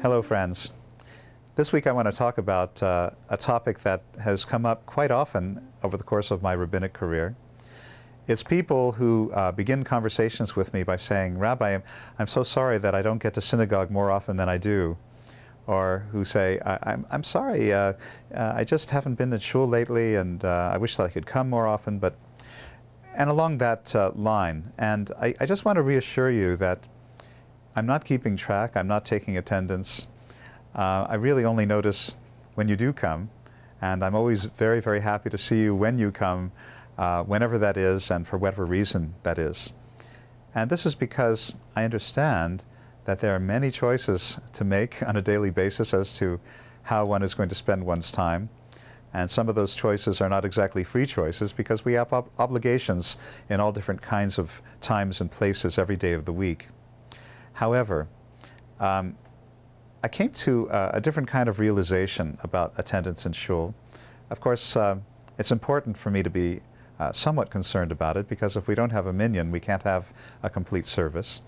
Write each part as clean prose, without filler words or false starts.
Hello, friends. This week I want to talk about a topic that has come up quite often over the course of my rabbinic career. It's people who begin conversations with me by saying, "Rabbi, I'm so sorry that I don't get to synagogue more often than I do." Or who say, I'm sorry, I just haven't been at shul lately, and I wish that I could come more often," and along that line. And I just want to reassure you that I'm not keeping track, I'm not taking attendance. I really only notice when you do come, and I'm always very, very happy to see you when you come, whenever that is, and for whatever reason that is. And this is because I understand that there are many choices to make on a daily basis as to how one is going to spend one's time. And some of those choices are not exactly free choices because we have obligations in all different kinds of times and places every day of the week. However, I came to a different kind of realization about attendance in shul. Of course, it's important for me to be somewhat concerned about it, because if we don't have a minyan, we can't have a complete service.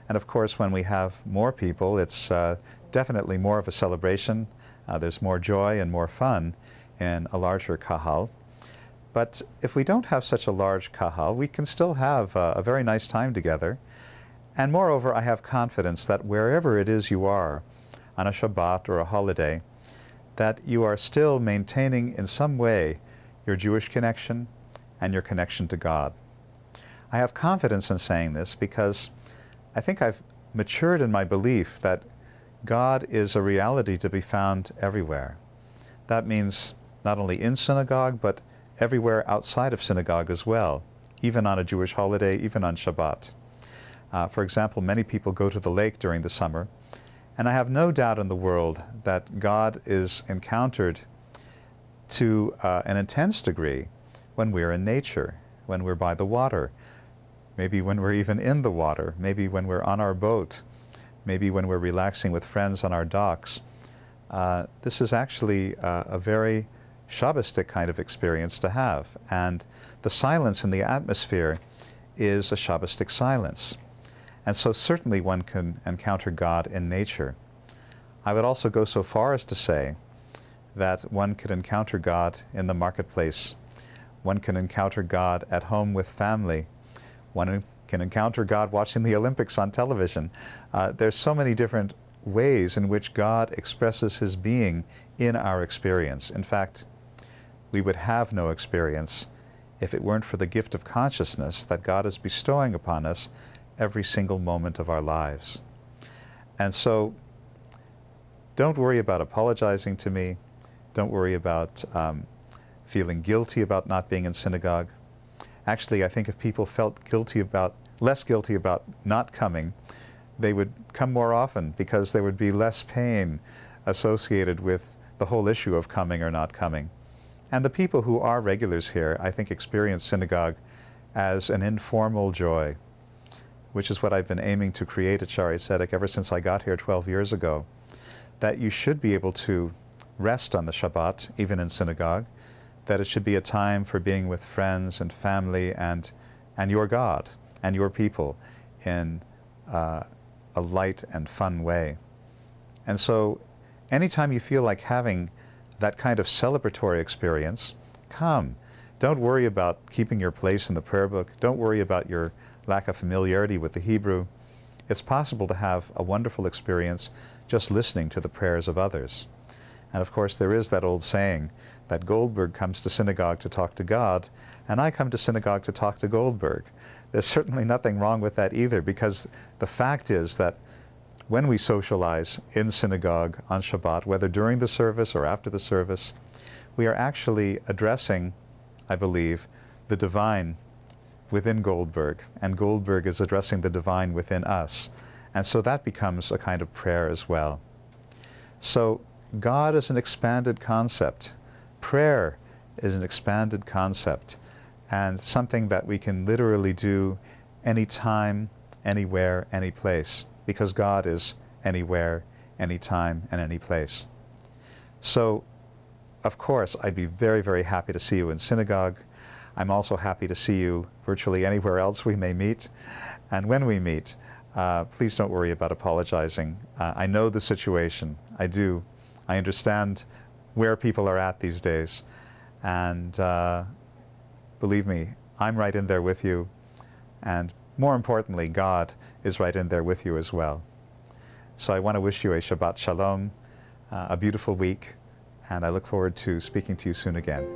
And of course, when we have more people, it's definitely more of a celebration. There's more joy and more fun in a larger kahal. But if we don't have such a large kahal, we can still have a very nice time together. And moreover, I have confidence that wherever it is you are, on a Shabbat or a holiday, that you are still maintaining in some way your Jewish connection and your connection to God. I have confidence in saying this because I think I've matured in my belief that God is a reality to be found everywhere. That means not only in synagogue, but everywhere outside of synagogue as well, even on a Jewish holiday, even on Shabbat. For example, many people go to the lake during the summer, and I have no doubt in the world that God is encountered to an intense degree when we're in nature, when we're by the water, maybe when we're even in the water, maybe when we're on our boat, maybe when we're relaxing with friends on our docks. This is actually a very Shabbistic kind of experience to have, and the silence in the atmosphere is a Shabbistic silence. And so certainly one can encounter God in nature. I would also go so far as to say that one could encounter God in the marketplace. One can encounter God at home with family. One can encounter God watching the Olympics on television. There's so many different ways in which God expresses his being in our experience. In fact, we would have no experience if it weren't for the gift of consciousness that God is bestowing upon us every single moment of our lives. And so don't worry about apologizing to me. Don't worry about feeling guilty about not being in synagogue. Actually, I think if people felt less guilty about not coming, they would come more often, because there would be less pain associated with the whole issue of coming or not coming. And the people who are regulars here, I think, experience synagogue as an informal joy, which is what I've been aiming to create at Shaarey Zedek ever since I got here 12 years ago, that you should be able to rest on the Shabbat, even in synagogue, that it should be a time for being with friends and family and your God and your people in a light and fun way. And so anytime you feel like having that kind of celebratory experience, come. Don't worry about keeping your place in the prayer book. Don't worry about your lack of familiarity with the Hebrew. It's possible to have a wonderful experience just listening to the prayers of others. And of course, there is that old saying that Goldberg comes to synagogue to talk to God, and I come to synagogue to talk to Goldberg. There's certainly nothing wrong with that either, because the fact is that when we socialize in synagogue on Shabbat, whether during the service or after the service, we are actually addressing, I believe, the divine within Goldberg, and Goldberg is addressing the divine within us. And so that becomes a kind of prayer as well. So God is an expanded concept. Prayer is an expanded concept, and something that we can literally do anytime, anywhere, any place, because God is anywhere, anytime, and any place. So, of course, I'd be very, very happy to see you in synagogue. I'm also happy to see you virtually anywhere else we may meet. And when we meet, please don't worry about apologizing. I know the situation. I do. I understand where people are at these days. And believe me, I'm right in there with you. And more importantly, God is right in there with you as well. So I want to wish you a Shabbat Shalom, a beautiful week, and I look forward to speaking to you soon again.